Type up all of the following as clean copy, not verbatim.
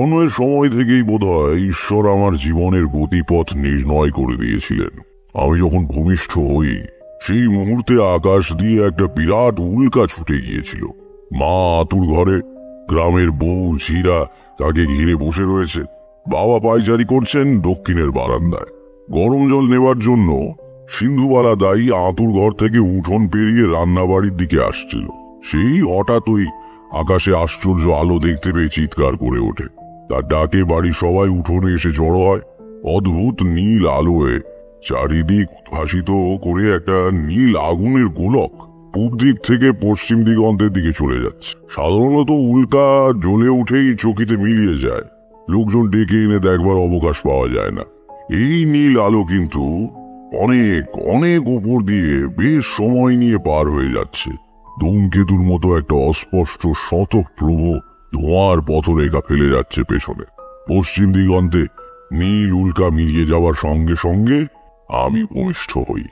জন্মের সময় থেকেই বোধহয় ঈশ্বর আমার জীবনের গতিপথ নির্ণয় করে দিয়েছিলেন। আমি যখন ভূমিষ্ঠ হই সেই মুহূর্তে আকাশ দিয়ে একটা বিরাট উল্কা ছুটে গিয়েছিল। মা আতুর ঘরে, গ্রামের বউ ঝিরা তাকে ঘিরে বসে রয়েছে। বাবা পায়চারি করছেন দক্ষিণের বারান্দায়। গরম জল নেবার জন্য সিন্ধুবালা দাই আতুর ঘর থেকে উঠোন পেরিয়ে রান্নাবাড়ির দিকে আসছিল। সেই হঠাৎই আকাশে আশ্চর্য আলো দেখতে পেয়ে চিৎকার করে ওঠে। তার ডাকে বাড়ির সবাই উঠোনে এসে জড়ো হয়। অদ্ভুত নীল আলোয় চারিদিক উদ্ভাসিত করে একটা নীল আগুনের গোলক পূব দিক থেকে পশ্চিম দিগন্তের দিকে চলে যাচ্ছে। সাধারণত উল্কা জ্বলে উঠেই চকিতে মিলিয়ে যায়, লোকজন ডেকে এনে দেখবার অবকাশ পাওয়া যায় না। এই নীল আলো কিন্তু অনেক অনেক উপর দিয়ে বেশ সময় নিয়ে পার হয়ে যাচ্ছে। ধূমকেতুর মতো একটা অস্পষ্ট শতপ্রভ ধোঁয়ার পথরেখা ফেলে যাচ্ছে পেছনে। পশ্চিম দিগন্তে নীল উল্কা মিলিয়ে যাওয়ার সঙ্গে সঙ্গে আমি ভূমিষ্ঠ হই।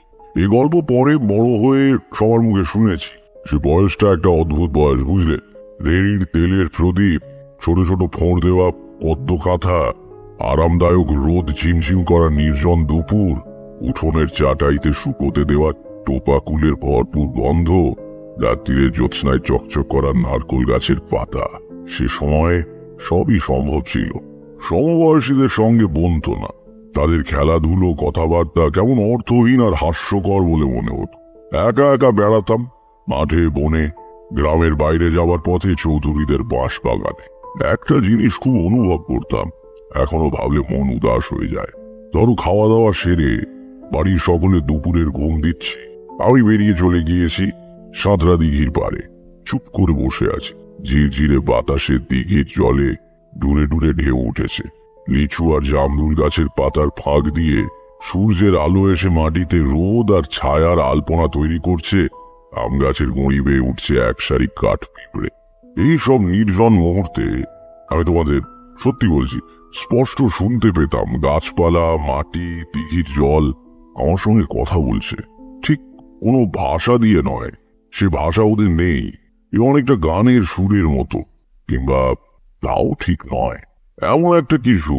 এ গল্প পরে বড় হয়ে সবার মুখে শুনেছি। সে বয়সটা একটা অদ্ভুত বয়স, বুঝলে। রেড়ির তেলের প্রদীপ, ছোট ছোট ফোঁড় দেওয়া পদ্ম কাঁথা, আরামদায়ক রোদ ঝিমঝিম করা নির্জন দুপুর, উঠোনের চাটাইতে শুকোতে দেওয়া টোপা কুলের ভরপুর গন্ধ, রাত্রিরে জ্যোৎস্নায় চকচক করা নারকোল গাছের পাতা। সে সময় সবই সম্ভব ছিল। সমবয়সীদের সঙ্গে বনত না। তাদের খেলাধুলো, কথাবার্তা কেমন অর্থহীন আর হাস্যকর বলে মনে হতো। একা একা বেড়াতাম মাঠে, বনে, গ্রামের বাইরে যাওয়ার পথে চৌধুরীদের বাঁশ বাগানে। একটা জিনিস খুব অনুভব করতাম, এখনো ভাবলে মন উদাস হয়ে যায়। ধরো খাওয়া দাওয়া সেরে বাড়ির সকলে দুপুরের ঘুম দিচ্ছে, আমি বেরিয়ে চলে গিয়েছি সাঁতরা দিঘির পাড়ে। চুপ করে বসে আছি। ঝিরঝিরে বাতাসে দিঘির জলে ডুরে ডুরে ঢেউ উঠেছে। লিচু আর জামরুল গাছের পাতার ফাঁক দিয়ে সূর্যের আলো এসে মাটিতে রোদ আর ছায়ার আলপনা তৈরি করছে। আম গাছের গুঁড়ি বেয়ে উঠছে এক সারি কাঠ পিঁপড়ে। এই সব নির্জন মুহূর্তে আমি তোমাদের সত্যি বলছি, স্পষ্ট শুনতে পেতাম গাছপালা, মাটি, দিঘির জল আমার সঙ্গে কথা বলছে। ঠিক কোনো ভাষা দিয়ে নয়, সে ভাষা ওদের নেই। এ অনেকটা গানের সুরের মতো, কিংবা তাও ঠিক নয়। এমন একটা কিছু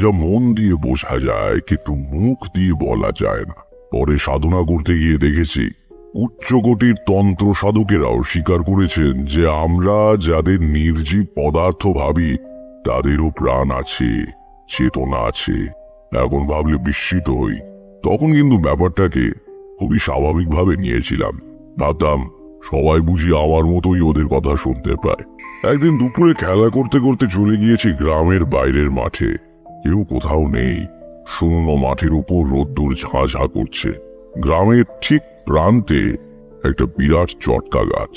যা মন দিয়ে বোঝা যায় কিন্তু মুখ দিয়ে বলা যায় না। পরে সাধনা করতে গিয়ে দেখেছি উচ্চকোটির তন্ত্র সাধকেরাও স্বীকার করেছেন যে আমরা যাদের নির্জীব পদার্থ ভাবি তাদেরও প্রাণ আছে, চেতনা আছে। এখন ভাবলে বিস্মিত হই। তখন কিন্তু ব্যাপারটাকে খুবই স্বাভাবিকভাবে নিয়েছিলাম। ভাবতাম সবাই বুঝি আমার মতোই ওদের কথা শুনতে পায়। একদিন দুপুরে খেলা করতে করতে চলে গিয়েছি গ্রামের বাইরের মাঠে। কেউ কোথাও নেই। শূন্য মাঠের উপর রোদ্দুর ঝাঁঝা করছে। গ্রামের ঠিক প্রান্তে একটা বিরাট চটকা গাছ।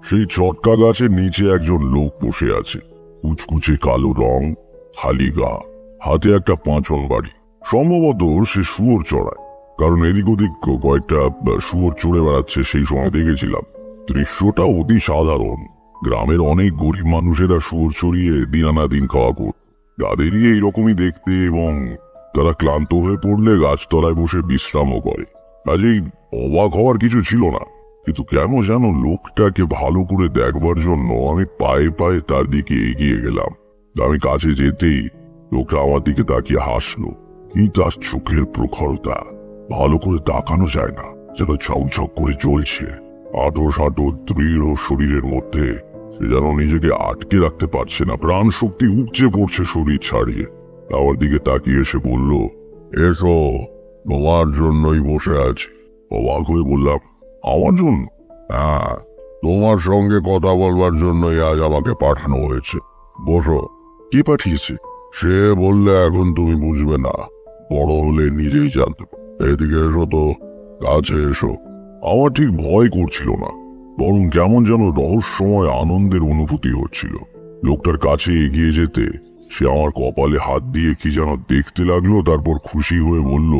সেই চটকা গাছের নিচে একজন লোক বসে আছে। কুচকুচে কালো রং, খালি গা, হাতে একটা পাঁচন বাড়ি। সম্ভবত সে শুয়োর চড়ায়, কারণ এদিক ওদিক কয়েকটা শুয়োর চড়ে বেড়াচ্ছে সেই সময় দেখেছিলাম। দৃশ্যটা অতি সাধারণ। গ্রামের অনেক গরিব মানুষেরা শুয়োর চড়িয়ে দিন আনা দিন খাওয়া করত। তাদেরই এইরকমই দেখতে, এবং তারা ক্লান্ত হয়ে পড়লে গাছতলায় বসে বিশ্রামও করে। কাজেই অবাক হওয়ার কিছু ছিল না। কিন্তু কেন যেন লোকটাকে ভালো করে দেখবার জন্য আমি পায়ে পায়ে তার দিকে এগিয়ে গেলাম। আমি কাছে যেতেই লোকটা আমার দিকে তাকিয়ে হাসলো। কি তার চোখের প্রখরতা! ভালো করে তাকানো যায় না, যেন ঝকঝক করে জ্বলছে। আটো সাটো দৃঢ় শরীরের মধ্যে সে যেন নিজেকে আটকে রাখতে পারছে না। প্রাণ শক্তি উপচে পড়ছে শরীর ছাড়িয়ে। আমার দিকে তাকিয়ে এসে বলল, এসো, তোমার জন্যই বসে আছি। অবাক হয়ে বললাম, আমার জন্য? হ্যাঁ, তোমার সঙ্গে কথা বলবার জন্যই আজ আমাকে পাঠানো হয়েছে। বসো। কে পাঠিয়েছে? সে বললে এখন তুমি বুঝবে না, বড় হলে নিজেই জানতে। এদিকে এসো তো, কাছে এসো। আমার ঠিক ভয় করছিল না, বরং কেমন যেন রহস্যময় আনন্দের অনুভূতি হচ্ছিল। লোকটার কাছে এগিয়ে যেতে সে আমার কপালে হাত দিয়ে কি যেন দেখতে লাগলো। তারপর খুশি হয়ে বলল,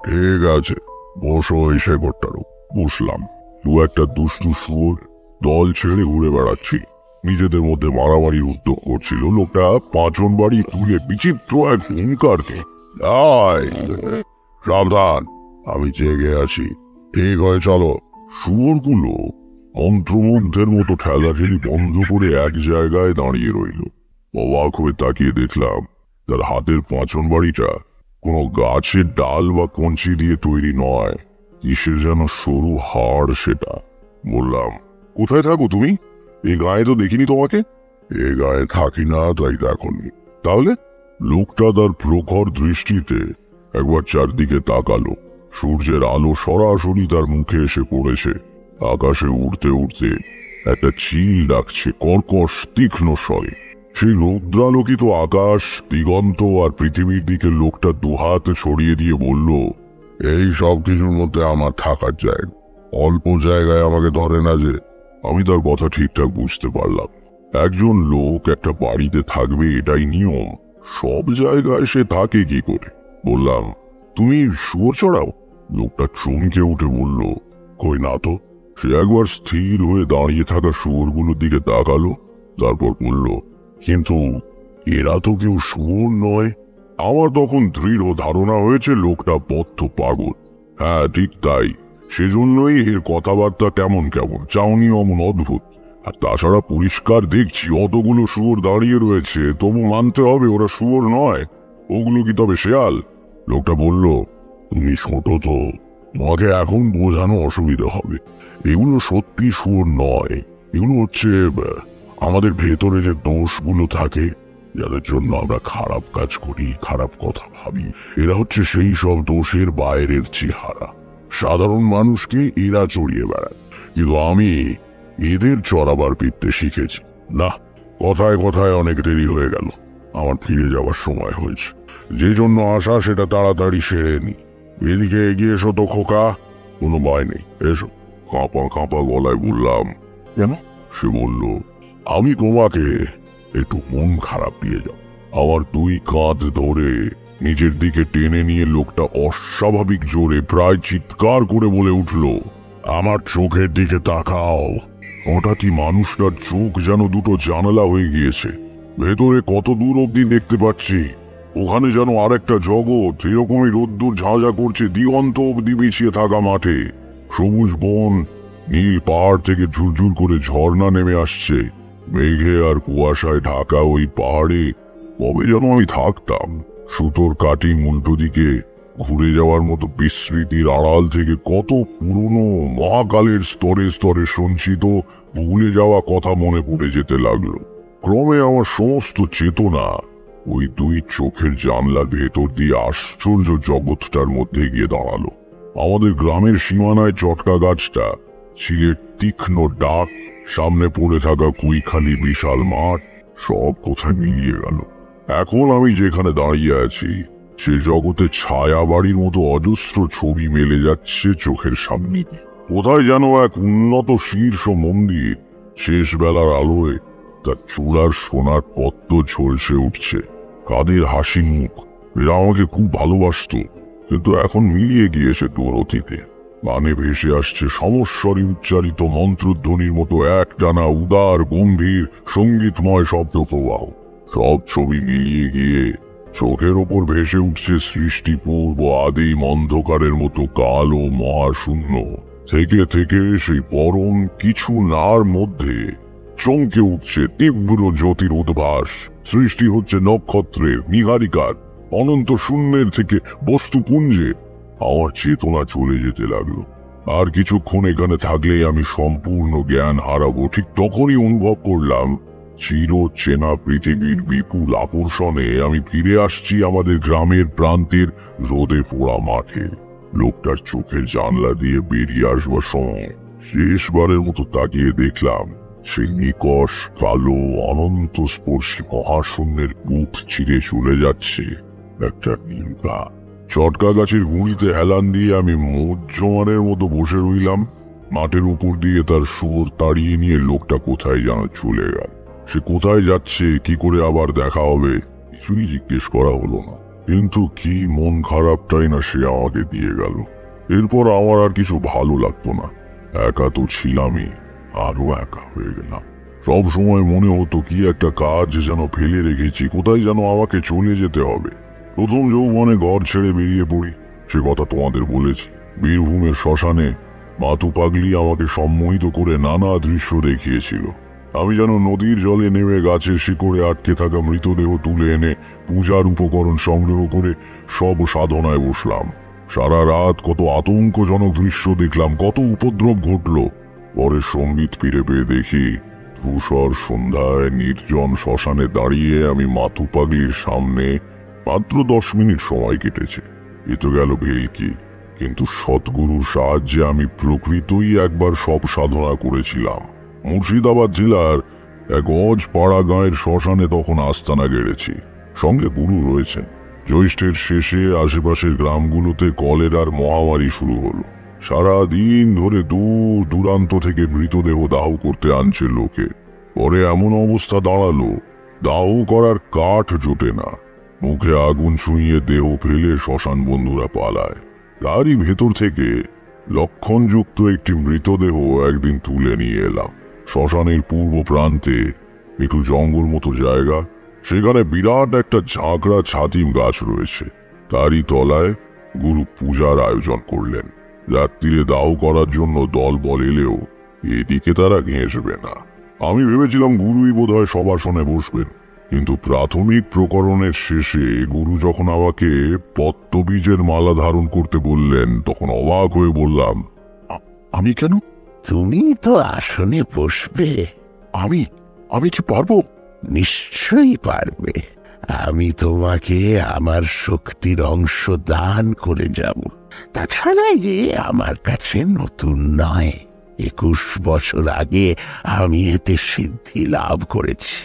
ঠিক আছে, বসো এই শেকড়টারও। বসলাম। দু একটা দুষ্টু শুয়োর দল ছেড়ে ঘুরে বেড়াচ্ছিল, নিজেদের মধ্যে মারামারির উদ্যোগ করছিল। লোকটা পাঁচন বাড়ি তুলে বিচিত্র এক হুঙ্কার দিয়ে, সাবধান, আমি জেগে আছি, ঠিক হয়ে চলো। শুয়োরগুলো মন্ত্রমুগ্ধের মতো ঠেলাঠেলি বন্ধ করে এক জায়গায় দাঁড়িয়ে রইল। অবাক হয়ে তাকিয়ে দেখলাম তার হাতের পাঁচন বাড়িটা কোনো গাছের ডাল বা কঞ্চি দিয়ে তৈরি নয়, কিসের যেন সরু হাড় সেটা। বললাম, কোথায় থাকো তুমি? এ গায়ে তো দেখিনি তোমাকে। এ গায়ে থাকি না, তাই দেখনি। তাহলে? লোকটা তার প্রখর দৃষ্টিতে একবার চারদিকে তাকালো। সূর্যের আলো সরাসরি তার মুখে এসে পড়েছে। আকাশে উড়তে উড়তে একটা চিল ডাকছে কর্কশ তীক্ষ্ণ স্বরে। সেই রৌদ্রালোকিত আকাশ, দিগন্ত আর পৃথিবীর দিকে লোকটা দুহাত ছড়িয়ে দিয়ে বলল, এই সব কিছুর মধ্যে আমার থাকার জায়গা, অল্প জায়গায় আমাকে ধরে না যে। আমি তার কথা ঠিকঠাক বুঝতে পারলাম। একজন লোক একটা বাড়িতে থাকবে এটাই নিয়ম, সব জায়গায় সে থাকে কি করে? বললাম, তুমি শুয়োর চড়াও? লোকটা চমকে উঠে বলল, কই না তো। সে একবার স্থির হয়ে দাঁড়িয়ে থাকা শুয়োরগুলোর দিকে তাকালো, তারপর বলল, কিন্তু এরা তো কেউ শুয়োর নয়। আমার তখন দৃঢ় ধারণা হয়েছে লোকটা বদ্ধ পাগল। হ্যাঁ, ঠিক তাই। সেজন্যই এর কথাবার্তা কেমন কেমন, চাউনি অমন অদ্ভুত। আর তাছাড়া পরিষ্কার দেখছি অতগুলো শুয়োর দাঁড়িয়ে রয়েছে, তবু মানতে হবে ওরা শুয়োর নয়। ওগুলো কি তবে শেয়াল? লোকটা বলল, তুমি ছোট তো, তোমাকে এখন বোঝানো অসুবিধা হবে। এগুলো সত্যি শুয়োর নয়। এগুলো হচ্ছে আমাদের ভেতরে যে দোষগুলো থাকে, যাদের জন্য আমরা খারাপ কাজ করি, খারাপ কথা ভাবি, এরা হচ্ছে সেই সব দোষের বাইরের চেহারা। সাধারণ মানুষকে এরা চড়িয়ে বেড়ায়, কিন্তু আমি এদের চড়াবার পিত্তে শিখেছি। না, কথায় কথায় অনেক দেরি হয়ে গেল, আমার ফিরে যাওয়ার সময় হয়েছে। যে জন্য আসা সেটা তাড়াতাড়ি সেরে নি। এদিকে এগিয়ে এসো তো খোকা, কোনো ভয় নেই, এসো। কাঁপা কাঁপা গলায় বললাম, কেন? সে বলল, আমি তোমাকে একটু মন খারাপ দিয়ে যাও। আমার দুই কাঁধ ধরে নিজের দিকে টেনে নিয়ে লোকটা অস্বাভাবিক জোরে প্রায় চিৎকার করে বলে উঠল, আমার চোখের দিকে তাকাও। হঠাৎই মানুষটার চোখ যেন দুটো জানালা হয়ে গিয়েছে। ভেতরে কত দূর অব্দি দেখতে পাচ্ছি, ওখানে যেন আরেকটা জগৎ। এরকমই রোদ্দুর ঝাঁঝা করছে দিগন্ত অব্দি বিছিয়ে থাকা মাঠে। সবুজ বন, নীল পাহাড় থেকে ঝুরঝুর করে ঝর্ণা নেমে আসছে। মেঘে আর কুয়াশায় ঢাকা ওই পাহাড়ে কবে যেন আমি থাকতাম। সুতোর কাটি উল্টো দিকে ঘুরে যাওয়ার মতো বিস্মৃতির আড়াল থেকে কত পুরনো মহাকালের স্তরে স্তরে সঞ্চিত ভুলে যাওয়া কথা মনে পড়ে যেতে লাগলো। ক্রমে আমার সমস্ত চেতনা ওই দুই চোখের জানলার ভেতর দিয়ে আশ্চর্য জগৎটার মধ্যে গিয়ে দাঁড়ালো। আমাদের গ্রামের সীমানায় চটকা গাছটা, চিলের তীক্ষ্ণ ডাক, সামনে পড়ে থাকা কুইখালি বিশাল মাঠ, সব কোথায় মিলিয়ে গেল। এখন আমি যেখানে দাঁড়িয়ে আছি সে জগতে ছায়া বাড়ির মতো অজস্র ছবি মেলে যাচ্ছে চোখের সামনে। কোথায় যেন এক উন্নত শীর্ষ মন্দির, শেষ বেলার আলোয় তার চূড়ার সোনার পদ্ম ঝলসে উঠছে। কাদের হাসি মুখ, এরা আমাকে খুব ভালোবাসতো, কিন্তু এখন মিলিয়ে গিয়েছে তোর অতীতে। গানে ভেসে আসছে সমস্বরে উচ্চারিত মন্ত্রধ্বনির মতো একটানা উদার গম্ভীর সঙ্গীতময় শব্দ প্রবাহ। সব ছবি মিলিয়ে গিয়ে চোখের ওপর ভেসে উঠছে সৃষ্টিপূর্ব আদিম অন্ধকারের মতো কালো মহাশূন্য থেকে থেকে সেই পরম কিছু নার মধ্যে চমকে উঠছে তীব্র জ্যোতির উদ্ভাস। সৃষ্টি হচ্ছে নক্ষত্রের, নিহারিকার, অনন্ত শূন্যের থেকে বস্তুপুঞ্জে। আমার চেতনা চলে যেতে লাগলো। আর কিছুক্ষণ এখানে থাকলেই আমি সম্পূর্ণ জ্ঞান হারাবো। ঠিক তখনই অনুভব করলাম চির চেনা পৃথিবীর বিপুল আকর্ষণে আমি ফিরে আসছি আমাদের গ্রামের প্রান্তের রোদে পোড়া মাঠে। লোকটার চোখের জানলা দিয়ে বেরিয়ে আসবার সময় শেষবারের মতো তাকিয়ে দেখলাম সেই নিকষ কালো অনন্ত স্পর্শী মহাশূন্যের বুক চিরে চলে যাচ্ছে একটা নীলকা। চটকা গাছের গুঁড়িতে হেলান দিয়ে আমি মজ্জমানের মতো বসে রইলাম। মাঠের উপর দিয়ে তার সুর তাড়িয়ে নিয়ে লোকটা কোথায় যেন চলে গেল। সে কোথায় যাচ্ছে, কি করে আবার দেখা হবে, কিছুই জিজ্ঞেস করা হলো না। কিন্তু কি মন খারাপটাই না সে আমাকে দিয়ে গেল। এরপর আমার আর কিছু ভালো লাগতো না। একা তো ছিলামই, আরো একা হয়ে গেলাম। সব সময় মনে হতো কি একটা কাজ যেন ফেলে রেখেছি, কোথায় যেন আমাকে চলে যেতে হবে। প্রথম যৌবনে ঘর ছেড়ে বেরিয়ে পড়ি, সে কথা তোমাদের বলেছি। বীরভূমের শ্মশানে মাতু পাগলি আমাকে সম্মোহিত করে নানা দৃশ্য দেখিয়েছিল। আমি যেন নদীর জলে নেমে গাছের শিকড়ে আটকে থাকা মৃতদেহ তুলে এনে পূজার উপকরণ সংগ্রহ করে সব সাধনায় বসলাম। সারা রাত কত আতঙ্কজনক দৃশ্য দেখলাম, কত উপদ্রব ঘটল। পরে সম্বিত ফিরে পেয়ে দেখি ধূসর সন্ধ্যায় নির্জন শ্মশানে দাঁড়িয়ে আমি মাথু পাগলির সামনে। মাত্র 10 মিনিট সময় কেটেছে। এ তো গেল ভেলকি, কিন্তু সদ্গুরুর সাহায্যে আমি প্রকৃতই একবার সব সাধনা করেছিলাম। মুর্শিদাবাদ জেলার এক অজ পাড়া গাঁয়ের শ্মশানে তখন আস্তানা গেড়েছি। সঙ্গে গুরু রয়েছেন। জ্যৈষ্ঠের শেষে আশেপাশের গ্রামগুলোতে কলেরার মহামারী শুরু হলো। সারা দিন ধরে দূর দূরান্ত থেকে মৃতদেহ দাহ করতে আনছে লোকে। পরে এমন অবস্থা দাঁড়ালো, দাহ করার কাঠ জোটে না। মুখে আগুন ছুঁইয়ে দেহ ফেলে শ্মশান বন্ধুরা পালায়। তারই ভেতর থেকে লক্ষণযুক্ত একটি মৃতদেহ একদিন তুলে নিয়ে এলাম। শ্মশানের পূর্ব প্রান্তে একটু জঙ্গল মতো জায়গা, সেখানে বিরাট একটা ঝাঁকড়া ছাতিম গাছ রয়েছে। তারই তলায় গুরু পূজার আয়োজন করলেন। রাত্রিরে দাহ করার জন্য দল বল এলেও এদিকে তারা ঘেঁষবে না। আমি ভেবেছিলাম গুরুই বোধহয় সভাসনে বসবেন, কিন্তু প্রাথমিক প্রকরণের শেষে গুরু যখন আমাকে পত্তবীজের মালা ধারণ করতে বললেন, তখন অবাক হয়ে বললাম, আমি কেন? তুমি তো আসনে বসবে। আমি কি পারবো? নিশ্চয়ই পারবে। আমি তোমাকে আমার শক্তির অংশ দান করে যাব। তাছাড়া এ আমার কাছে নতুন নয়। 21 বছর আগে আমি এতে সিদ্ধি লাভ করেছি।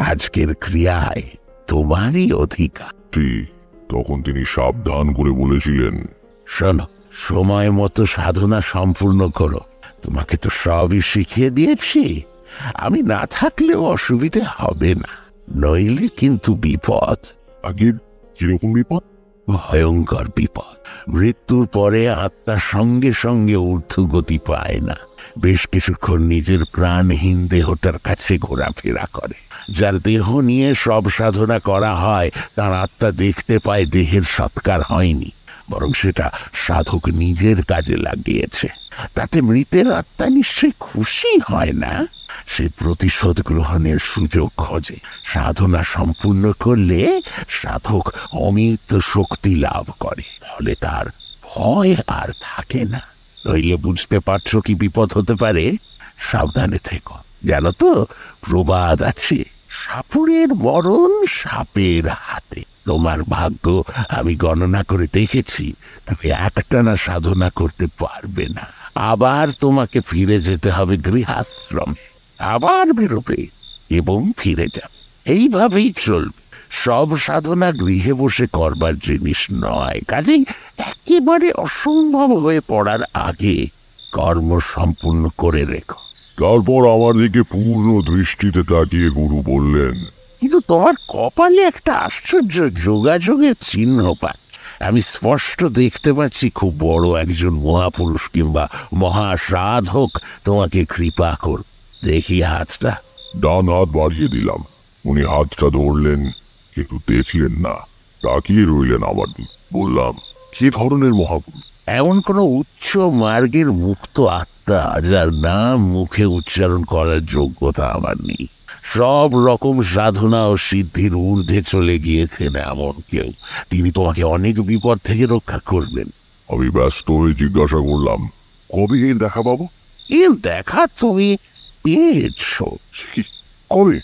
আজকের ক্রিয়ায় তোমারই অধিকার। তখন তিনি সাবধান করে বলেছিলেন, শোনো, সময় মতো সাধনা সম্পূর্ণ করো। তোমাকে তো সবই শিখিয়ে দিয়েছি। আমি না থাকলেও অসুবিধে হবে না, নইলে কিন্তু বিপদ। আগে কিরকম বিপদ? ভয়ঙ্কর বিপদ। মৃত্যুর পরে আত্মা সঙ্গে সঙ্গে ঊর্ধ্বগতি পায় না। বেশ কিছুক্ষণ নিজের প্রাণহীন দেহটার কাছে ঘোরাফেরা করে। যার দেহ নিয়ে সব সাধনা করা হয়, তার আত্মা দেখতে পায় দেহের সৎকার হয়নি, বরং সেটা সাধক নিজের কাজে লাগিয়েছে। তাতে মৃতের আত্মা নিশ্চয়ই খুশি হয় না। সে প্রতিশোধ গ্রহণের সুযোগ খোঁজে। সাধনা সম্পূর্ণ করলে সাধক অমিত শক্তি লাভ করে, ফলে তার ভয় আর থাকে না। নইলে বুঝতে পারছো কি বিপদ হতে পারে? সাবধানে থেকো। জানো তো, প্রবাদ আছে, সাপুড়ের মরণ সাপের হাতে। তোমার ভাগ্য আমি গণনা করে দেখেছি, তুমি একটানা সাধনা করতে পারবে না। আবার তোমাকে ফিরে যেতে হবে গৃহাশ্রমে, আবার বেরোবে এবং ফিরে যাবে। এইভাবেই চলবে। সব সাধনা গৃহে বসে করবার জিনিস নয়। কাজেই একেবারে অসম্ভব হয়ে পড়ার আগে কর্ম সম্পূর্ণ করে রেখো। তারপর আমার দিকে পূর্ণ দৃষ্টিতে তাকিয়ে গুরু বললেন, কিন্তু তোমার কপালে একটা আশ্চর্য যোগাযোগের চিহ্ন পাই। আমি স্পষ্ট দেখতে পাচ্ছি খুব বড় একজন মহাপুরুষ কিংবা মহাসাধক তোমাকে কৃপা কর। দেখি হাতটা। ডান হাত বাড়িয়ে দিলাম। উনি হাতটা ধরলেন, কিন্তু দেখলেন না, তাকিয়ে রইলেন আমার দিকে। বললাম, কি ধরনের মহাপুরুষ? এমন কোন উচ্চ মার্গের মুক্ত আত্মা যার নাম মুখে উচ্চারণ করার যোগ্যতা আমার নেই। সব রকম সাধনা ও সিদ্ধির ঊর্ধ্বে চলে গিয়েছেন এমন কেউ। তিনি তোমাকে অনেক বিপদ থেকে রক্ষা করবেন। আমি ব্যস্ত হয়ে জিজ্ঞাসা করলাম, কবে এর দেখা পাবো? এর দেখা তুমি পেয়েছ। কবে?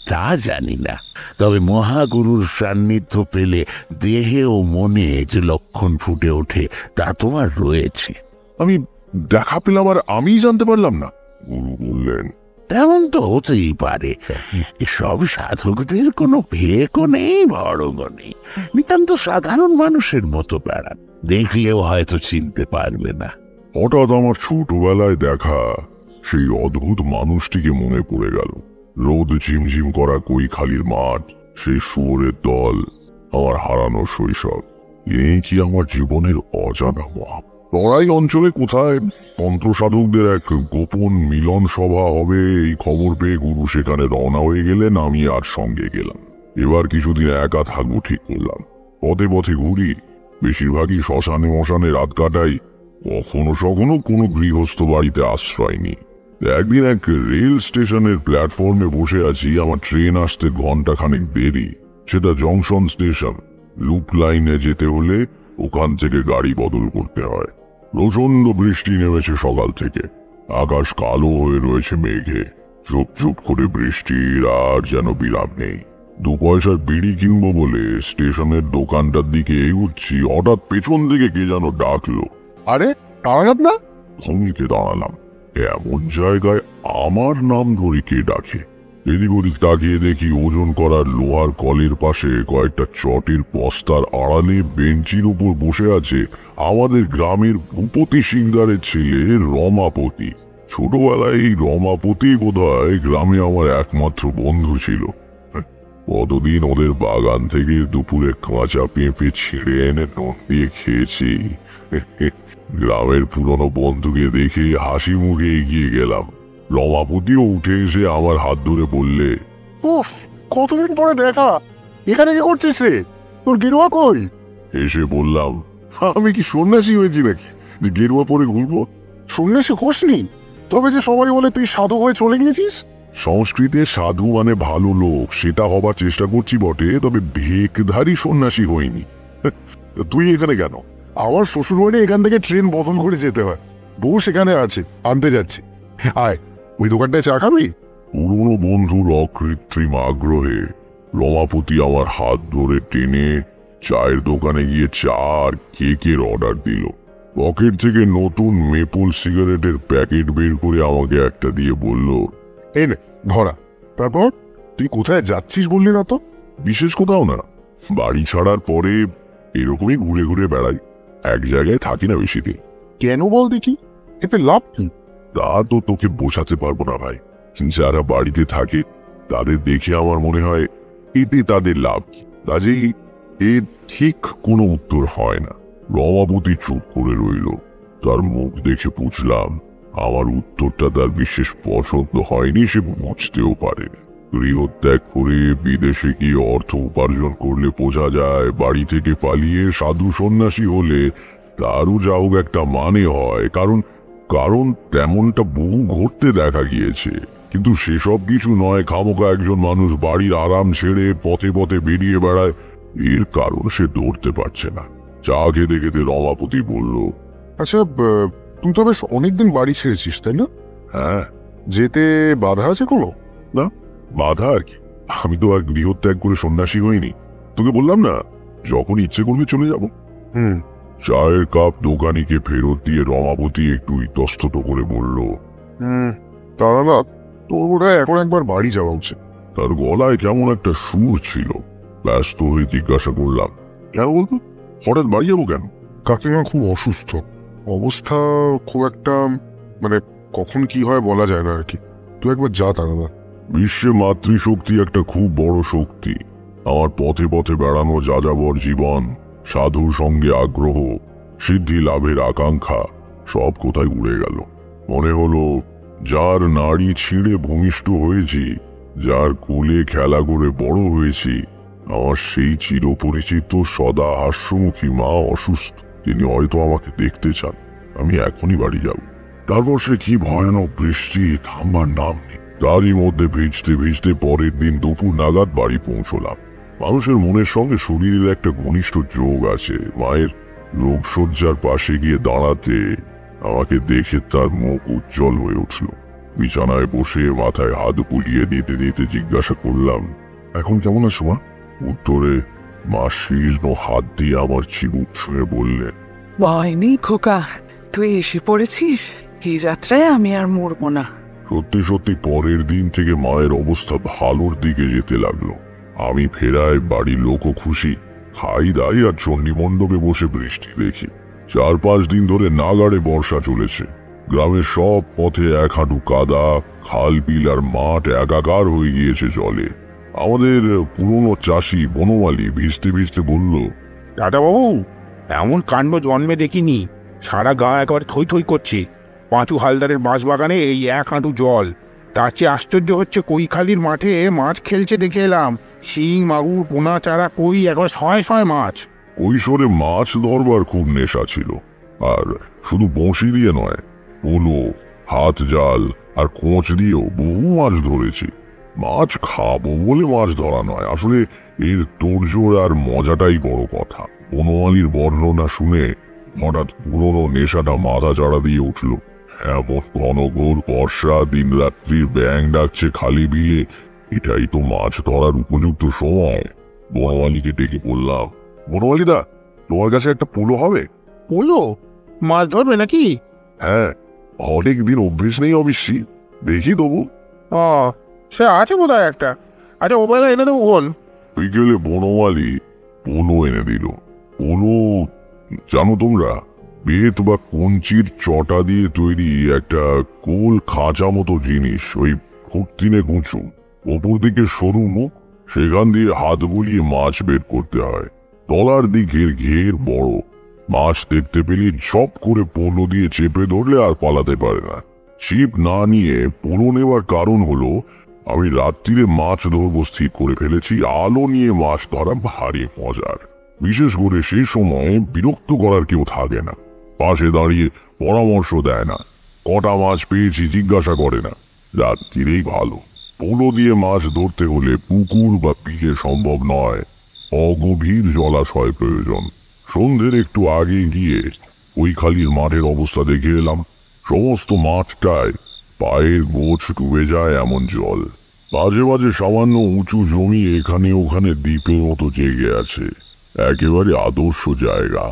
তা জানি না, তবে মহাগুরুর সান্নিধ্য পেলে দেহে ও মনে যে লক্ষণ ফুটে ওঠে তা তোমার রয়েছে। আমি দেখা পেলাম আর আমি জানতে পারলাম না? গুরু বললেন, তেমন তো হতেই পারে। এসব সাধকদের কোনো ভেকও নেই, ভরগও নেই। নিতান্ত সাধারণ মানুষের মতো বেড়ান, দেখলেও হয়তো চিনতে পারবে না। হঠাৎ আমার ছোটবেলায় দেখা সেই অদ্ভুত মানুষটিকে মনে পড়ে গেল। রোদ ঝিমঝিম করা কৈখালির মাঠ, সেই শুয়োরের দল, আমার হারানো শৈশব। এই কি আমার জীবনের অজানা মহা? তরাই অঞ্চলে কোথায় তন্ত্র সাধকদের এক গোপন মিলন সভা হবে, এই খবর পেয়ে গুরু সেখানে রওনা হয়ে গেলেন। আমি আর সঙ্গে গেলাম। এবার কিছুদিন একা থাকবো ঠিক করলাম। পথে পথে ঘুরি, বেশিরভাগই শ্মশানে মশানে রাত কাটাই। কখনো সখনো কোনো গৃহস্থ বাড়িতে আশ্রয় নি। একদিন এক রেল স্টেশনের প্ল্যাটফর্মে বসে আছি, আমার ট্রেন আসতে ঘন্টা খানেক দেরি। সেটা জংশন স্টেশন। লুপ লাইনে যেতে হলে ওখান থেকে গাড়ি বদল করতে হয়। প্রচন্ড বৃষ্টি নেমেছে সকাল থেকে। আকাশ কালো হয়ে রয়েছে মেঘে। চুপ চুপ করে বৃষ্টির আর যেন বিরাম নেই। 2 পয়সার বিড়ি কিনবো বলে স্টেশনের দোকানটার দিকে এগুচ্ছি, হঠাৎ পেছন থেকে কে যেন ডাকলো। আরে তারানাথ না? থমকে দাঁড়ালাম। এমন জায়গায় আমার নাম ধরে কে ডাকে? এদিক ওদিক তাকিয়ে দেখি ওজন করার লোহার কলের পাশে কয়েকটা চটের বস্তার আড়ালে বেঞ্চির উপর বসে আছে আমাদের গ্রামের ভূপতি সিংদারের ছেলে রমাপতি। ছোটবেলায় এই রমাপতি বোধহয় গ্রামে আমার একমাত্র বন্ধু ছিল। কতদিন ওদের বাগান থেকে দুপুরে কাঁচা পেঁপে ছিঁড়ে এনে নুন দিয়ে খেয়েছি। গ্রামের পুরনো বন্ধুকে দেখে হাসি মুখে এগিয়ে গেলাম। রমাপতিও উঠে এসে আমার হাত ধরে বললে, উফ, কতদিন পরে দেখা। এখানে কি করছিস রে? তোর গেরুয়া কই? এসে বললাম, আমি কি সন্ন্যাসী হয়েছি নাকি যে গেরুয়া পরে ঘুরবো? সন্ন্যাসী হোসনি, তবে যে সবাই বলে তুই সাধু হয়ে চলে গিয়েছিস। সংস্কৃতে সাধু মানে ভালো লোক, সেটা হবার চেষ্টা করছি বটে, তবে ভেকধারী সন্ন্যাসী হইনি। তুই এখানে কেন? আমার শ্বশুর বাড়ি এখান থেকে ট্রেন বদল করে যেতে হয়। বউ সেখানে আছে, আনতে যাচ্ছি। আয়, ওই দোকানটায় চা খাবি? পুরনো বন্ধুর অকৃত্রিম আগ্রহে রমাপতি আমার হাত ধরে টেনে চায়ের দোকানে গিয়ে চা আর কেকের অর্ডার দিল। পকেট থেকে নতুন মেপল সিগারেটের প্যাকেট বের করে আমাকে একটা দিয়ে বলল, এই নে ধরা। তারপর তুই কোথায় যাচ্ছিস বললি না তো? বিশেষ কোথাও না, বাড়ি ছাড়ার পরে এরকমই ঘুরে ঘুরে বেড়াই। এক জায়গায় থাকি না বেশি দিন। কেন বল দেখি, এতে লাভ কি? তা তো তোকে বোঝাতে পারবো না ভাই। যারা বাড়িতে থাকে তাদের দেখে আমার মনে হয় এতে তাদের লাভ কি। কাজেই এর ঠিক কোনো উত্তর হয় না। রমাপতি চুপ করে রইল। তার মুখ দেখে বুঝলাম আমার উত্তরটা তার বিশেষ পছন্দ হয়নি, সে বুঝতেও পারেনি। গৃহত্যাগ করে বিদেশে গিয়ে অর্থ উপার্জন করলে বোঝা যায়, বাড়ি থেকে পালিয়ে সাধু সন্ন্যাসী হলে তারও যা হোক একটা মানে হয়। কারণ কারণ তেমনটা বহু ঘটতে দেখা গিয়েছে। কিন্তু সেসব কিছু নয়, খামোকা একজন মানুষ বাড়ির আরাম ছেড়ে পথে পথে বেরিয়ে বেড়ায়। এর কারণ সে ধরতে পারছে না। চা খেতে খেতে রমাপতি বলল, আচ্ছা, তুই তো বেশ অনেকদিন বাড়ি ছেড়েছিস, তাই না? হ্যাঁ। যেতে বাধা আছে কোনো? না, বাধা আর কি। আমি তো আর গৃহত্যাগ করে সন্ন্যাসী হইনি। তোকে বললাম না, যখন ইচ্ছে করবে চলে যাব। চায়ের কাপ দোকানিকে ফেরত দিয়ে রমাপতি একটু ইতস্তত করে বলল, তারানাথ, তোর বোধহয় এখন একবার বাড়ি যাওয়া উচিত। তার গলায় কেমন একটা সুর ছিল। ব্যস্ত হয়ে জিজ্ঞাসা করলাম, কেন বলতো? হঠাৎ বাড়ি যাবো কেন? কাকিমা খুব অসুস্থ, অবস্থা খুব একটা, মানে কখন কি হয় বলা যায় না আর কি। তুই একবার যা তারানাথ। বিশ্বে মাতৃশক্তি একটা খুব বড় শক্তি। আমার পথে পথে বেড়ানো যাযাবর জীবন, সাধুর সঙ্গে আগ্রহ, সিদ্ধি লাভের আকাঙ্ক্ষা সব কোথায় উড়ে গেল। মনে হলো যার নাড়ি ছিঁড়ে ভূমিষ্ঠ হয়েছি, যার কোলে খেলা করে বড় হয়েছি, আমার সেই চিরপরিচিত সদা হাস্যমুখী মা অসুস্থ। তিনি হয়তো আমাকে দেখতে চান। আমি এখনই বাড়ি যাব। তারপর সে কি ভয়ানক বৃষ্টি, থামবার নাম নেই। তারই মধ্যে ভিজতে ভিজতে পরের দিন দুপুর নাগাদ বাড়ি পৌঁছলাম। মানুষের মনের সঙ্গে শরীরের একটা ঘনিষ্ঠ যোগ আছে। মায়ের রোগশয্যার পাশে গিয়ে দাঁড়াতে আমাকে দেখে তার মুখ উজ্জ্বল হয়ে উঠল। বিছানায় বসে মাথায় হাত বুলিয়ে দিতে দিতে জিজ্ঞাসা করলাম, এখন কেমন আছো মা? উত্তরে মা শীর্ণ হাত দিয়ে আমার চিবুক ছুঁয়ে বললেন, ভয় নেই খোকা, তুই এসে পড়েছিস। এই যাত্রায় আমি আর মরবো না। সত্যি সত্যি পরের দিন থেকে মায়ের অবস্থা ভালোর দিকে যেতে লাগলো। আমি ফেরায় বাড়ির লোকও খুশি। খাই দাই আর চণ্ডী মণ্ডপে বসে বৃষ্টি দেখি। 4-5 দিন ধরে নাগাড়ে বর্ষা চলেছে। গ্রামের সব পথে 1 হাঁটু কাদা, খাল বিল আর মাঠ একাকার হয়ে গিয়েছে জলে। আমাদের পুরনো চাষি বনমালী ভিজতে ভিজতে বলল, দাদা বাবু, এমন কাণ্ড জন্মে দেখিনি। সারা গা একেবারে থই থই করছে। পাঁচু হালদারের বাঁশবাগানে এই 1 হাঁটু জল। তার চেয়ে আশ্চর্য হচ্ছে কৈখালির মাঠে মাছ খেলছে দেখে এলাম। শিং, মাগুর, পোনা, চারা, কই, একবার শয়ে শয়ে মাছ। কৈশোরে মাছ ধরবার খুব নেশা ছিল। আর শুধু বঁশি দিয়ে নয়, পোলো, হাত জাল, আর কোঁচ দিয়েও বহু মাছ ধরেছি। মাছ খাবো বলে মাছ ধরা নয়, আসলে এর তোড়জোড় আর মজাটাই বড় কথা। বনমালীর বর্ণনা শুনে হঠাৎ পুরনো নেশাটা মাথা চাড়া দিয়ে উঠল। এমন ঘনঘোর বর্ষা, দিন রাত্রির ব্যাঙ ডাকছে খালি বিলে, এটাই তো মাছ ধরার উপযুক্ত সময়। বনমালীকে ডেকে বললাম, বনমালীদা, তোমার কাছে একটা পোলো হবে? পোলো? মাছ ধরবে নাকি? হ্যাঁ, অনেক দিন অভ্যেস নেই অবশ্যই, দেখি তবু। ও, সে আছে বোধ হয় একটা। আচ্ছা, ও বেলা এনে দেবো কোন? বিকেলে বনমালী পোলো এনে দিল। পোলো জানো তোমরা, বেত বা কঞ্চির চটা দিয়ে তৈরি একটা গোল খাঁচা মতো জিনিস, ওই ফুটতিনে গুঁচু, ওপর দিকে সরু মুখ, সেখান দিয়ে হাত বুলিয়ে মাছ বের করতে হয়। তলার দিকের ঘের বড়, মাছ দেখতে পেলে ঝপ করে পোলো দিয়ে চেপে ধরলে আর পালাতে পারে না। ছিপ না নিয়ে পোলো নেওয়ার কারণ হলো, আমি রাত্রিরে মাছ ধরবো স্থির করে ফেলেছি। আলো নিয়ে মাছ ধরা ভারী মজার, বিশেষ করে সেই সময় বিরক্ত করার কেউ থাকে না, পাশে দাঁড়িয়ে পরামর্শ দেয় না, কটা মাছ পেয়েছি জিজ্ঞাসা করে না। রাত্রিরেই ভালো। পোলো দিয়ে মাছ ধরতে হলে পুকুর বা বিলে সম্ভব নয়, অগভীর জলাশয় প্রয়োজন। সন্ধ্যের একটু আগে গিয়ে ওই খালির মাঠের অবস্থা দেখে এলাম। সমস্ত মাঠটায় পায়ের গোছ ডুবে যায় এমন জল। বাজে বাজে সামান্য উঁচু জমি এখানে ওখানে দ্বীপের মতো জেগে আছে, একেবারে আদর্শ জায়গা।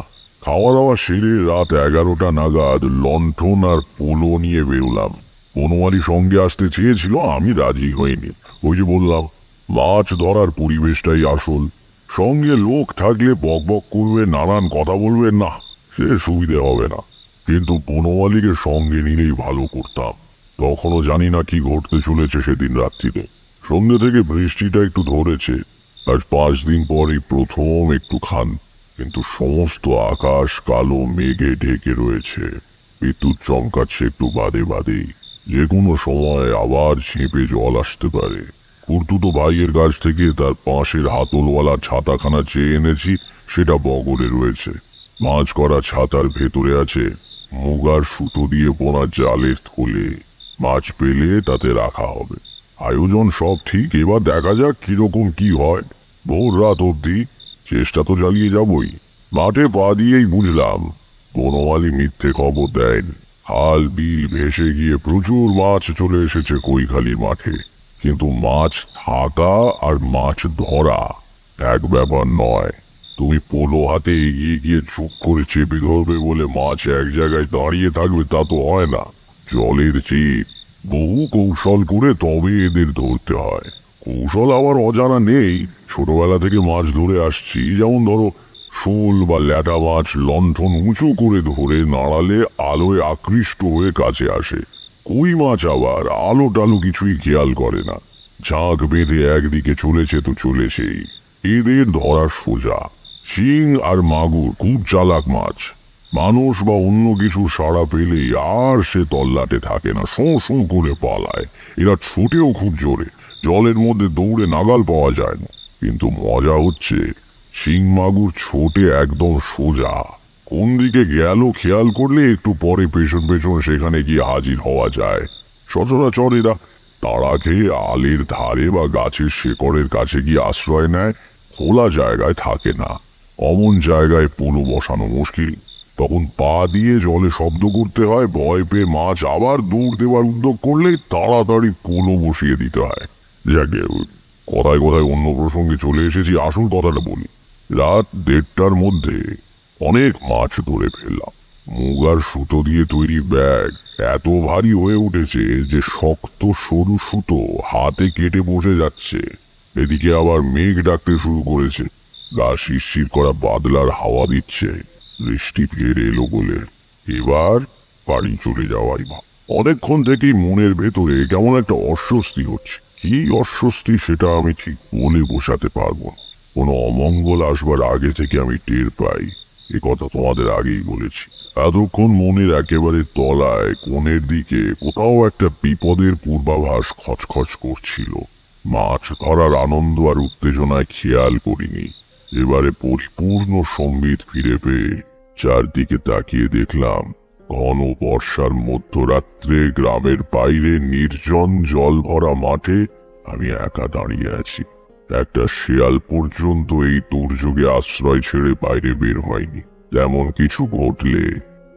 খাওয়া দাওয়া সেরে রাত 11টা নাগাদ লণ্ঠন আর পোলো নিয়ে বেরোলাম। বনমালী সঙ্গে আসতে চেয়েছিল, আমি রাজি হইনি। ওই যে বললাম, মাছ ধরার পরিবেশটাই আসল। সঙ্গে লোক থাকলে বকবক করবে, নানান কথা বলবে, না সে সুবিধে হবে না। কিন্তু বনমালীকে সঙ্গে নিলেই ভালো করতাম। তখনও জানি না কি ঘটতে চলেছে সেদিন রাত্রিতে। সন্ধ্যে থেকে বৃষ্টিটা একটু ধরেছে, আর 5 দিন পরই প্রথম একটু খান, কিন্তু সমস্ত আকাশ কালো মেঘে ঢেকে রয়েছে। বিদ্যুৎ চমকাচ্ছে একটু বাদে বাদেই, যে কোনো সময় আবার ঝেঁপে জল আসতে পারে। কুর্তুতো ভাইয়ের কাছ থেকে তার পাশের হাতলওয়ালা ছাতাখানা চেয়ে এনেছি, সেটা বগলে রয়েছে। মাছ করা ছাতার ভেতরে আছে মুগার সুতো দিয়ে বোনা জালের থলে। মাছ পেলে তাতে রাখা হবে। আয়োজন সব ঠিক, এবার দেখা যাক কিরকম কি হয়। ভোর রাত অব্দি চেষ্টা তো চালিয়ে যাবই। মাঠে পা দিয়েই বুঝলাম বনমালী মিথ্যে খবর দেয়নি। হাল বিল ভেসে গিয়ে প্রচুর মাছ চলে এসেছে কৈখালির মাঠে, কিন্তু মাছ থাকা আর মাছ ধরা এক ব্যাপার নয়। তুমি পোলো হাতে এগিয়ে গিয়ে চুপ করে চেপে ধরবে বলে মাছ এক জায়গায় দাঁড়িয়ে থাকবে তা তো হয় না। জলের চিপ, বহু কৌশল করে তবে এদের ধরতে হয়। কৌশল আবার অজানা নেই, ছোটবেলা থেকে মাছ ধরে আসছি। যেমন ধরো, শোল বা ল্যাটা মাছ লণ্ঠন উঁচু করে ধরে নাড়ালে আলোয় আকৃষ্ট হয়ে কাছে আসে। কই মাছ আবার আলো টালো কিছুই খেয়াল করে না, ঝাঁক বেঁধে একদিকে চলেছে তো চলেছেই। এদের ধরা সোজা। শিং আর মাগুর খুব চালাক মাছ, মানুষ বা অন্য কিছু সাড়া পেলেই আর সে তল্লাটে থাকে না, শোঁ শোঁ করে পালায়। এরা ছোটেও খুব জোরে, জলের মধ্যে দৌড়ে নাগাল পাওয়া যায় না। কিন্তু মজা হচ্ছে, শিং মাগুর ছোটে একদম সোজা, কোন দিকে গেল খেয়াল করলে একটু পরে পেছন পেছন সেখানে গিয়ে হাজির হওয়া যায়। সচরাচর এরা তাড়া খেয়ে আলের ধারে বা গাছের শেকড়ের কাছে গিয়ে আশ্রয় নেয়, খোলা জায়গায় থাকে না। অমন জায়গায় পোলো বসানো মুশকিল, তখন পা দিয়ে জলে শব্দ করতে হয়। ভয় পেয়ে মাছ আবার দৌড় দেওয়ার উদ্যোগ করলে তাড়াতাড়ি পোলো বসিয়ে দিতে হয়। যাকে কথায় কথায় অন্য প্রসঙ্গে চলে এসেছি, আসল কথাটা বলি। রাত 1:30টার মধ্যে অনেক মাছ ধরে ফেললাম। মুগার সুতো দিয়ে তৈরি ব্যাগ এত ভারী হয়ে উঠেছে যে শক্ত সরু সুতো হাতে কেটে বসে যাচ্ছে। এদিকে আবার মেঘ ডাকতে শুরু করেছে, গা শিরশির করা বাদলার হাওয়া দিচ্ছে। বৃষ্টি ফের এলো বলে এবার বাড়ি চলে যাওয়াই ভালো। অনেকক্ষণ থেকেই মনের ভেতরে কেমন একটা অস্বস্তি হচ্ছে। কি অস্বস্তি সেটা আমি ঠিক বলে বোঝাতে পারবো না। কোনো অমঙ্গল আসবার আগে থেকে আমি টের পাই, এ কথা তোমাদের আগেই বলেছি। এতক্ষণ মনের একেবারে তলায় কোণের দিকে কোথাও একটা বিপদের পূর্বাভাস খচখচ করছিল। মাছ ধরার আনন্দ আর উত্তেজনায় খেয়াল করিনি। এবারে পরিপূর্ণ সম্বিত ফিরে পেয়ে চারদিকে তাকিয়ে দেখলাম ঘন বর্ষার মধ্যরাত্রে গ্রামের বাইরে নির্জন জল ভরা মাঠে আমি একা দাঁড়িয়ে আছি। একটা শেয়াল পর্যন্ত এই দুর্যোগে আশ্রয় ছেড়ে বাইরে বের হয়নি। তেমন কিছু ঘটলে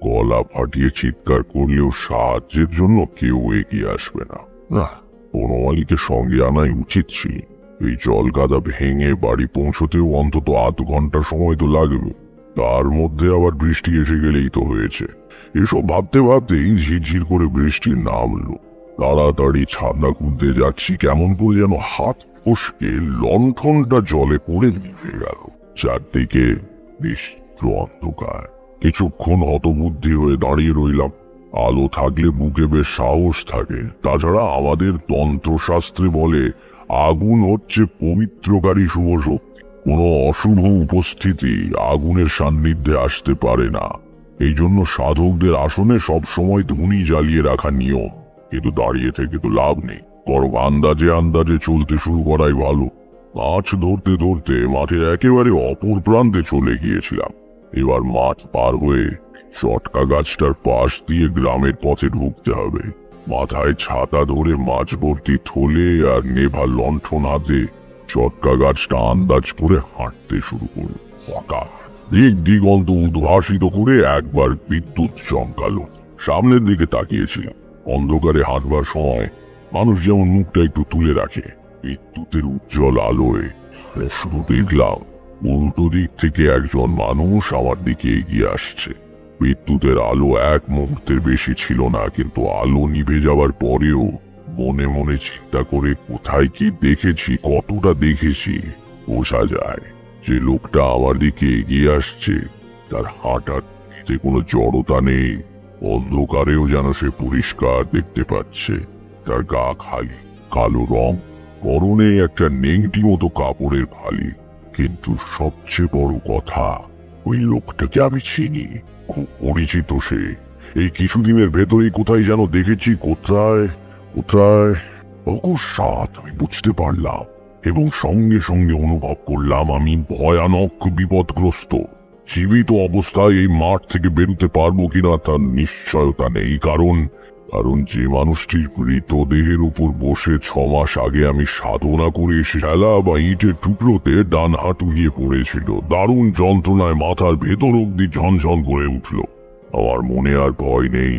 গলা ফাটিয়ে চিৎকার করলেও সাহায্যের জন্য কেউ এগিয়ে আসবে না। বনমালীকে সঙ্গে আনাই উচিত ছিল। এই জল গাদা ভেঙে বাড়ি পৌঁছতেও অন্তত আধ ঘন্টা সময় তো লাগবে। তার মধ্যে আবার বৃষ্টি এসে গেলেই তো হয়েছে। এসব ভাবতে ভাবতেই ঝিরঝির করে বৃষ্টি নামলো। তাড়াতাড়ি ছাদনা খুলতে যাচ্ছি, কেমন করে যেন হাত ফসকে লণ্ঠনটা জলে পড়ে নিভে গেল। চারদিকে নিশ্চিত অন্ধকার। কিছুক্ষণ হতবুদ্ধি হয়ে দাঁড়িয়ে রইলাম। আলো থাকলে বুকে বেশ সাহস থাকে। তাছাড়া আমাদের তন্ত্রশাস্ত্রে বলে আগুন হচ্ছে পবিত্রকারী শুভ শক্তি। কোনো অশুভ উপস্থিতি আগুনের সান্নিধ্যে আসতে পারে না। এই জন্য সাধকদের আসনে সব সময় ধুনি জ্বালিয়ে রাখা নিয়ম। কিন্তু দাঁড়িয়ে থেকে তো লাভ নেই, বরং আন্দাজে আন্দাজে চলতে শুরু করাই ভালো। মাছ ধরতে ধরতে মাঠের একেবারে অপর প্রান্তে চলে গিয়েছিলাম। এবার মাঠ পার হয়ে চটকা গাছটার পাশ দিয়ে গ্রামের পথে ঢুকতে হবে। মাথায় ছাতা ধরে মাছ ভর্তি থলে আর নেভা লণ্ঠন হাতে চটকা গাছটা আন্দাজ করে হাঁটতে শুরু করল। হঠাৎ দিক দিগন্ত উদ্ভাসিত করে একবার বিদ্যুৎ চমকালো। সামনের দিকে তাকিয়েছিলাম। অন্ধকারে হাঁটবার সময় মানুষ যেমন মুখটা একটু তুলে রাখে, বিদ্যুতের উজ্জ্বল আলোয় শুধু দেখলাম উল্টো দিক থেকে একজন মানুষ আমার দিকে এগিয়ে আসছে। বিদ্যুতের আলো এক মুহূর্তের বেশি ছিল না, কিন্তু আলো নিভে যাওয়ার পরেও মনে মনে চিন্তা করে কোথায় কি দেখেছি, কতটা দেখেছি বোঝা যায় যে লোকটা আমার দিকে এগিয়ে আসছে তার হাঁটার কোনো জড়তা নেই। অন্ধকারেও যেন সে পরিষ্কার দেখতে পাচ্ছে। তার গা খালি, কালো রং, পরনে একটা নেংটি মতো কাপড়ের ফালি। কিন্তু সবচেয়ে বড় কথা, ওই লোকটাকে আমি চিনি, খুব পরিচিত সে। এই কিছুদিনের ভেতরেই কোথায় যেন দেখেছি। কোথায় কোথায় অকস্মাৎ আমি বুঝতে পারলাম এবং সঙ্গে সঙ্গে অনুভব করলাম আমি ভয়ানক বিপদগ্রস্ত। জীবিত অবস্থায় এই মাঠ থেকে বেরোতে পারবো কিনা তার নিশ্চয়তা নেই। কারণ যে মানুষটির মৃতদেহের উপর বসে 6 মাস আগে আমি সাধনা করে এসে শেলা বা ইটের টুকরোতে ডান হাঁটু গিয়ে পড়েছিল। দারুণ যন্ত্রণায় মাথার ভেতর অব্দি ঝনঝন করে উঠল। আমার মনে আর ভয় নেই।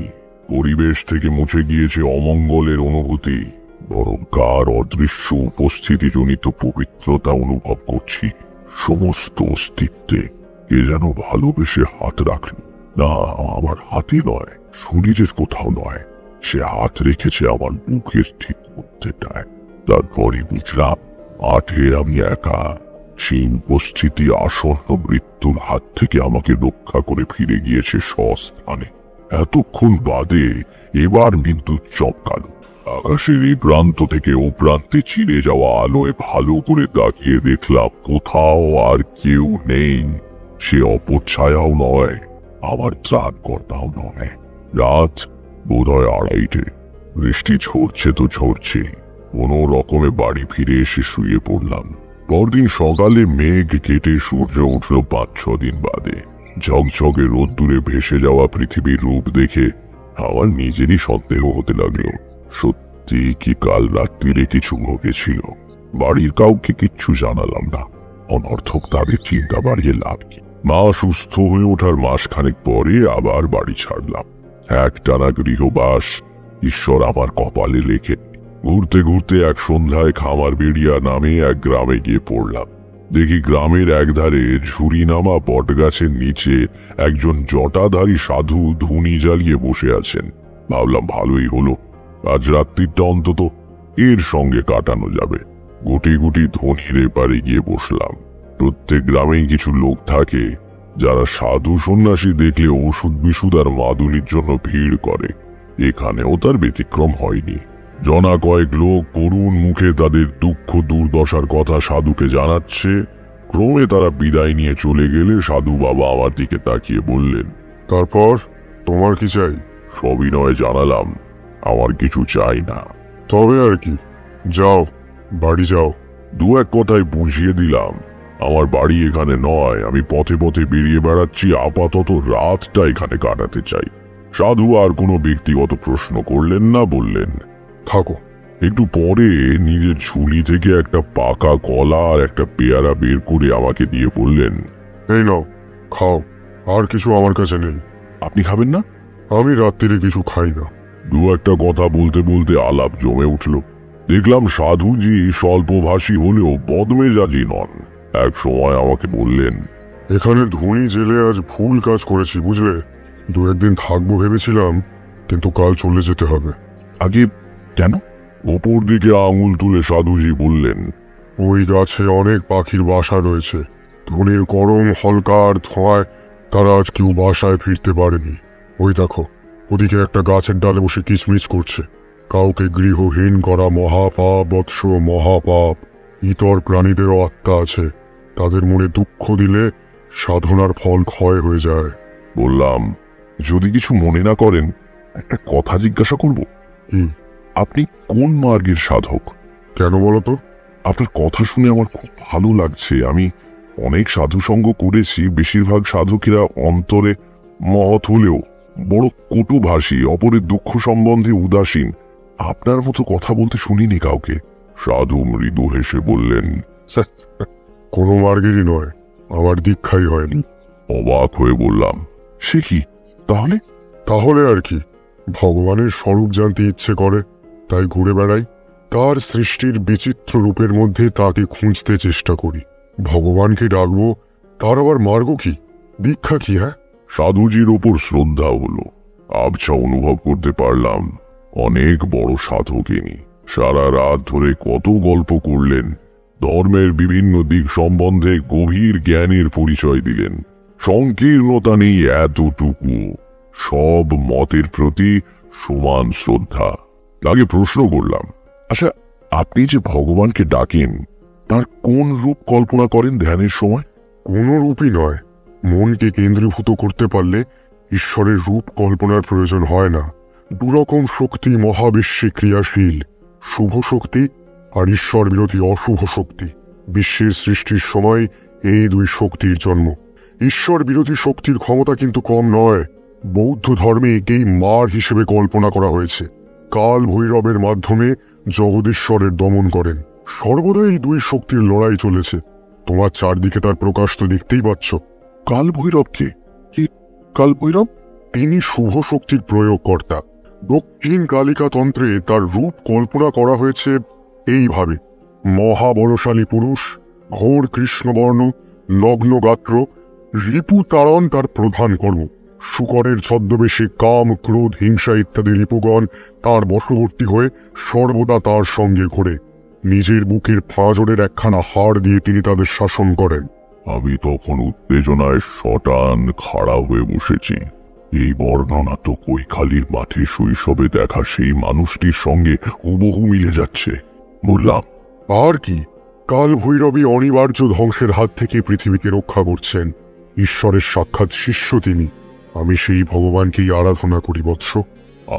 পরিবেশ থেকে মুছে গিয়েছে অমঙ্গলের অনুভূতি, বরং কার অদৃশ্য উপস্থিতিজনিত পবিত্রতা অনুভব করছি। সমস্ত অস্তিত্বে কে যেন ভালোবেসে হাত রাখল। না, আমার হাতে নয়, শরীরের কোথাও নয়, সে হাত রেখেছে আমার মুখের ঠিক মধ্যেটায়। তারপরে বুঝলাম মাঠে আমি একা। সেই উপস্থিতি আসন্ন মৃত্যুর হাত থেকে আমাকে রক্ষা করে ফিরে গিয়েছে স্বস্থানে। এতক্ষণ বাদে এবার বিদ্যুৎ চমকালো। আকাশের এই প্রান্ত থেকে ও প্রান্তে চিরে যাওয়া আলোয় ভালো করে তাকিয়ে দেখলাম কোথাও আর কেউ নেই। সে অপচ্ছায়াও নয়, আমার ত্রাণকর্তাও নয়। রাত বোধহয় 2:30। বৃষ্টি ঝরছে তো ঝরছে। কোনো রকমে বাড়ি ফিরে এসে শুয়ে পড়লাম। পরদিন সকালে মেঘ কেটে সূর্য উঠল 5-6 দিন বাদে। ঝকঝকে রোদ্দুরে ভেসে যাওয়া পৃথিবীর রূপ দেখে আমার নিজেরই সন্দেহ হতে লাগলো, সত্যি কি কাল রাত্রিরে কিছু ঘটেছিল। বাড়ির কাউকে কিচ্ছু জানালাম না। অনর্থক তাদের চিন্তা বাড়িয়ে লাভ কি। মা সুস্থ হয়ে ওঠার মাসখানেক পরে আবার বাড়ি ছাড়লাম। একটানা গৃহবাস ঈশ্বর আমার কপালে লেখে। ঘুরতে ঘুরতে এক সন্ধ্যায় খামার বেড়িয়া নামে এক গ্রামে গিয়ে পড়লাম। দেখি গ্রামের একধারে ঝুড়ি নামা বটগাছের নিচে একজন জটাধারী সাধু ধুনি জ্বালিয়ে বসে আছেন। ভাবলাম ভালোই হলো, আজ রাত্রিটা অন্তত এর সঙ্গে কাটানো যাবে। গুটি গুটি ধনির এপারে গিয়ে বসলাম। প্রত্যেক গ্রামেই কিছু লোক থাকে যারা সাধু সন্ন্যাসী দেখলে ওষুধ বিশুদ আর মাদুলির জন্য ভিড় করে। এখানেও তার ব্যতিক্রম হয়নি। জনা কয়েক লোক করুণ মুখে তাদের দুঃখ দুর্দশার কথা সাধুকে জানাচ্ছে। ক্রমে তারা বিদায় নিয়ে চলে গেলে সাধু বাবা আমার দিকে তাকিয়ে বললেন, তারপর তোমার কি চাই? সবিনয়ে জানালাম, আমার কিছু চাই না। তবে আর কি, যাও, বাড়ি যাও। 2-1 কথায় বুঝিয়ে দিলাম আমার বাড়ি এখানে নয়, আমি পথে পথে বেরিয়ে বেড়াচ্ছি। আপাতত রাতটা এখানে কাটাতে চাই। সাধু আর কোনো ব্যক্তিগত প্রশ্ন করলেন না, বললেন, থাকো। একটু পরে নিজের ঝুলি থেকে একটা পাকা কলা আর একটা পেয়ারা বের করে আমাকে দিয়ে বললেন, এই নাও, খাও। আর কিছু আমার কাছে নেই। আপনি খাবেন না? আমি রাত্রিরে কিছু খাই না। দু একটা কথা বলতে বলতে আলাপ জমে উঠল। দেখলাম সাধুজি স্বল্পভাষী হলেও বদমেজাজি নন। এক সময় আমাকে বললেন, এখানে ধুনি জেলে আজ ভুল কাজ করেছি, বুঝলে? দু একদিন থাকবো ভেবেছিলাম, কিন্তু কাল চলে যেতে হবে। আগে কেন? ওপর দিকে আঙুল তুলে সাধুজি বললেন, ওই গাছে অনেক পাখির বাসা রয়েছে। ধুনির গরম হলকার ধোঁয়ায় তারা আজ কেউ বাসায় ফিরতে পারেনি। ওই দেখো, ওদিকে একটা গাছের ডালে বসে কিচমিচ করছে। কাউকে গৃহহীন করা মহাপাপ বৎস, মহাপাপ। ইতর প্রাণীদেরও আত্মা আছে, তাদের মনে দুঃখ দিলে সাধনার ফল ক্ষয় হয়ে যায়। বললাম, যদি কিছু মনে না করেন একটা কথা জিজ্ঞাসা করব। কি? আপনি কোন মার্গের সাধক? কেন বলো তো? আপনার কথা শুনে আমার খুব ভালো লাগছে। আমি অনেক সাধু সঙ্গ করেছি, বেশিরভাগ সাধকেরা অন্তরে মহৎ হলেও বড় কটুভাষী, অপরের দুঃখ সম্বন্ধে উদাসীন। আপনার মতো কথা বলতে শুনিনি কাউকে। সাধু মৃদু হেসে বললেন, কোনো মার্গেরই নয়, আমার দীক্ষাই হয়নি। অবাক হয়ে বললাম, সে কি? তাহলে? তাহলে আর কি, ভগবানের স্বরূপ জানতে ইচ্ছে করে, তাই ঘুরে বেড়াই। তার সৃষ্টির বিচিত্র রূপের মধ্যে তাকে খুঁজতে চেষ্টা করি। ভগবানকে ডাকবো, তার আবার মার্গ কি? দীক্ষা কি? হ্যাঁ, সাধুজির ওপর শ্রদ্ধা হলো। আবছা অনুভব করতে পারলাম অনেক বড় সাধক ইনি। সারা রাত ধরে কত গল্প করলেন, ধর্মের বিভিন্ন দিক সম্বন্ধে গভীর জ্ঞানের পরিচয় দিলেন। সংকীর্ণতা নেই এতটুকু, সব মতের প্রতি সমান শ্রদ্ধা। আগে প্রশ্ন করলাম, আচ্ছা, আপনি যে ভগবানকে ডাকেন তার কোন রূপ কল্পনা করেন ধ্যানের সময়? কোনো রূপই নয়। মনকে কেন্দ্রীভূত করতে পারলে ঈশ্বরের রূপ কল্পনার প্রয়োজন হয় না। দুরকম শক্তি মহাবিশ্বে ক্রিয়াশীল, শুভ শক্তি আর ঈশ্বর বিরোধী অশুভ শক্তি। বিশ্বের সৃষ্টির সময় এই দুই শক্তির জন্ম। ঈশ্বর বিরোধী শক্তির ক্ষমতা কিন্তু কম নয়। বৌদ্ধ ধর্মে একেই মার হিসেবে কল্পনা করা হয়েছে। কাল ভৈরবের মাধ্যমে জগদীশ্বরের দমন করেন। সর্বদা এই দুই শক্তির লড়াই চলেছে। তোমার চারদিকে তার প্রকাশ তো দেখতেই পাচ্ছ। কাল ভৈরবকে? কি কাল ভৈরব? তিনি শুভ শক্তির প্রয়োগকর্তা। দক্ষিণ কালিকা তন্ত্রে তার রূপ কল্পনা করা হয়েছে এইভাবে: মহাবলশালী পুরুষ, ঘোর কৃষ্ণবর্ণ, নগ্ন গাত্র, রিপু তাড়ন তার প্রধান কর্ম। শুকরের ছদ্মবেশে কাম, ক্রোধ, হিংসা ইত্যাদি রিপুগণ তার বশবর্তী হয়ে সর্বদা তার সঙ্গে ঘোরে। নিজের বুকের ফাঁজরের একখানা হাড় দিয়ে তিনি তাদের শাসন করেন। আমি তখন উত্তেজনায় শটান খাড়া হয়ে বসেছি। এই বর্ণনা তো কৈখালির মাঠে শৈশবে দেখা সেই মানুষটির সঙ্গে হুবহু মিলে যাচ্ছে। বললাম, আর কি, কাল ভৈরবী অনিবার্য ধ্বংসের হাত থেকে পৃথিবীকে রক্ষা করছেন। ঈশ্বরের সাক্ষাৎ শিষ্য তিনি। আমি সেই ভগবানকেই আরাধনা করি বৎস।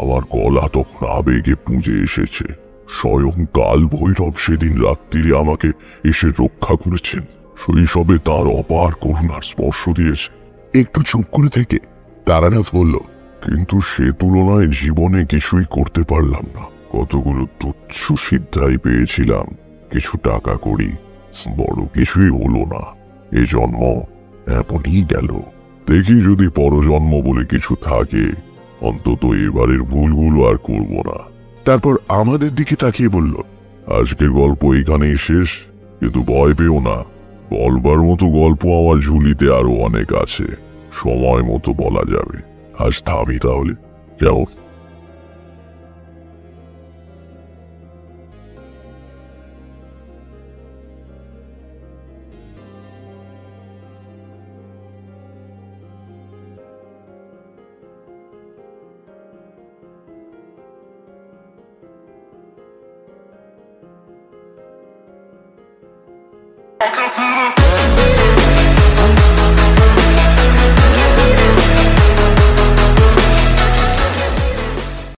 আমার গলা তখন আবেগে পুঁজে এসেছে। স্বয়ং কাল ভৈরব সেদিন রাত্রিরে আমাকে এসে রক্ষা করেছেন। শৈশবে তার অপার করুণার স্পর্শ দিয়েছে। একটু চুপ করে থেকে তারানাথ বলল, কিন্তু সে তুলনায় জীবনে কিছুই করতে পারলাম না। কতগুলো তুচ্ছ সিদ্ধাই পেয়েছিলাম, কিছু টাকা করি, বড় কিছুই হলো না। এ জন্ম এমনই গেল। দেখি যদি পরজন্ম বলে কিছু থাকে, অন্তত এবারের ভুলগুলো আর করব না। তারপর আমাদের দিকে তাকিয়ে বলল, আজকের গল্প এখানেই শেষ, কিন্তু ভয় পেও না, বলবার মতো গল্প আমার ঝুলিতে আরো অনেক আছে, সময় মতো বলা যাবে। আজ থামি তাহলে, কেমন?